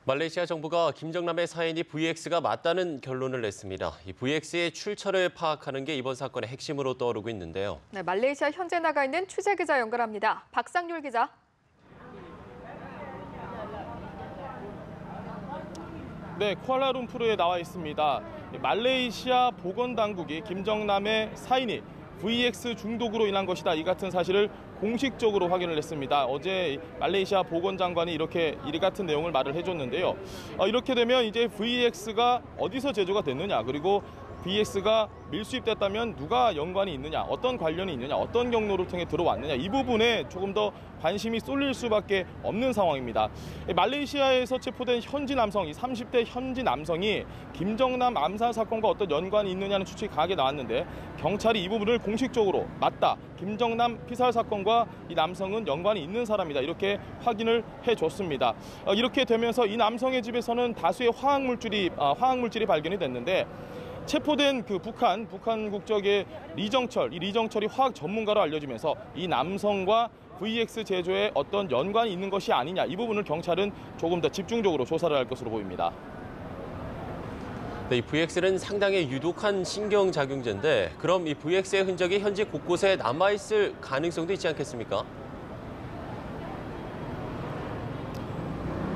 말레이시아 정부가 김정남의 사인이 VX가 맞다는 결론을 냈습니다. 이 VX의 출처를 파악하는 게 이번 사건의 핵심으로 떠오르고 있는데요. 네, 말레이시아 현재 나가 있는 취재 기자 연결합니다. 박상률 기자. 네, 쿠알라룸푸르에 나와 있습니다. 말레이시아 보건당국이 김정남의 사인이 VX 중독으로 인한 것이다. 이 같은 사실을 공식적으로 확인을 했습니다. 어제 말레이시아 보건장관이 이 같은 내용을 말을 해줬는데요. 이렇게 되면 이제 VX가 어디서 제조가 됐느냐, 그리고 VX가 밀수입됐다면 누가 연관이 있느냐, 어떤 관련이 있느냐, 어떤 경로를 통해 들어왔느냐, 이 부분에 조금 더 관심이 쏠릴 수밖에 없는 상황입니다. 말레이시아에서 체포된 현지 남성, 이 30대 현지 남성이 김정남 암살 사건과 어떤 연관이 있느냐는 추측이 강하게 나왔는데 경찰이 이 부분을 공식적으로 맞다, 김정남 피살 사건과 이 남성은 연관이 있는 사람이다, 이렇게 확인을 해줬습니다. 이렇게 되면서 이 남성의 집에서는 다수의 화학물질이 발견이 됐는데 체포된 그 북한 국적의 리정철이 화학 전문가로 알려지면서 이 남성과 VX 제조에 어떤 연관이 있는 것이 아니냐, 이 부분을 경찰은 조금 더 집중적으로 조사를 할 것으로 보입니다. 네, 이 VX는 상당히 유독한 신경작용제인데 그럼 이 VX의 흔적이 현지 곳곳에 남아있을 가능성도 있지 않겠습니까?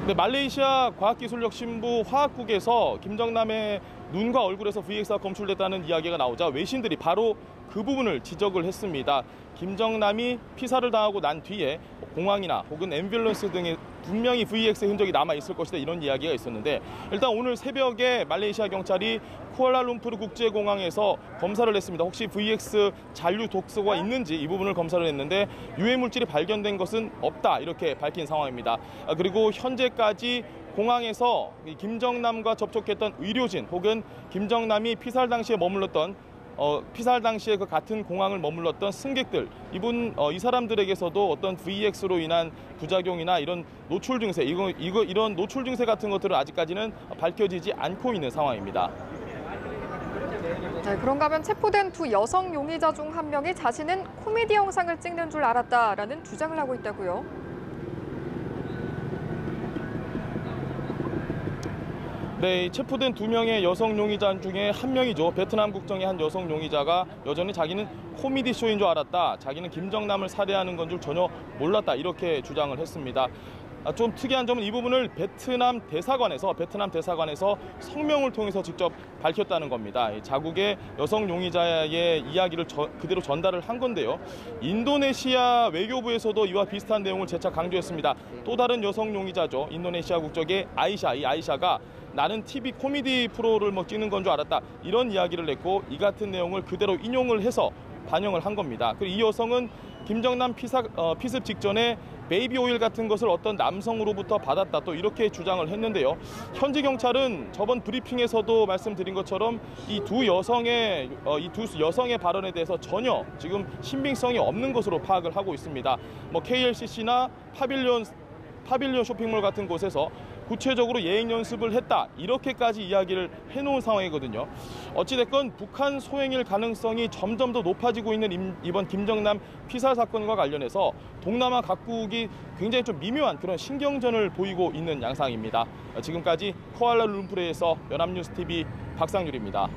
네, 말레이시아 과학기술혁신부 화학국에서 김정남의 눈과 얼굴에서 VX가 검출됐다는 이야기가 나오자 외신들이 바로 그 부분을 지적을 했습니다. 김정남이 피살을 당하고 난 뒤에 공항이나 혹은 앰뷸런스 등에 분명히 VX의 흔적이 남아있을 것이다, 이런 이야기가 있었는데 일단 오늘 새벽에 말레이시아 경찰이 쿠알라룸푸르 국제공항에서 검사를 했습니다. 혹시 VX 잔류 독소가 있는지 이 부분을 검사를 했는데 유해 물질이 발견된 것은 없다, 이렇게 밝힌 상황입니다. 그리고 현재까지 공항에서 김정남과 접촉했던 의료진 혹은 김정남이 피살 당시에 그 같은 공항을 머물렀던 승객들, 이 사람들에게서도 어떤 VX로 인한 부작용이나 이런 노출 증세, 이런 노출 증세 같은 것들은 아직까지는 밝혀지지 않고 있는 상황입니다. 네, 그런가 하면 체포된 두 여성 용의자 중 한 명이 자신은 코미디 영상을 찍는 줄 알았다라는 주장을 하고 있다고요. 네, 체포된 두 명의 여성 용의자 중에 한 명이죠. 베트남 국적의 한 여성 용의자가 여전히 자기는 코미디 쇼인 줄 알았다, 자기는 김정남을 살해하는 건 줄 전혀 몰랐다, 이렇게 주장을 했습니다. 좀 특이한 점은 이 부분을 베트남 대사관에서 성명을 통해서 직접 밝혔다는 겁니다. 자국의 여성 용의자의 이야기를 그대로 전달을 한 건데요. 인도네시아 외교부에서도 이와 비슷한 내용을 재차 강조했습니다. 또 다른 여성 용의자죠. 인도네시아 국적의 아이샤, 이 아이샤가 나는 TV 코미디 프로를 찍는 건 줄 알았다, 이런 이야기를 냈고 이 같은 내용을 그대로 인용을 해서 반영을 한 겁니다. 그리고 이 여성은 김정남 피습 직전에 베이비 오일 같은 것을 어떤 남성으로부터 받았다, 또 이렇게 주장을 했는데요. 현지 경찰은 저번 브리핑에서도 말씀드린 것처럼 이 두 여성의 발언에 대해서 전혀 지금 신빙성이 없는 것으로 파악을 하고 있습니다. KLCC나 파빌리온 쇼핑몰 같은 곳에서 구체적으로 예행 연습을 했다, 이렇게까지 이야기를 해놓은 상황이거든요. 어찌됐건 북한 소행일 가능성이 점점 더 높아지고 있는 이번 김정남 피살 사건과 관련해서 동남아 각국이 굉장히 좀 미묘한 그런 신경전을 보이고 있는 양상입니다. 지금까지 쿠알라룸푸르에서 연합뉴스TV 박상률입니다.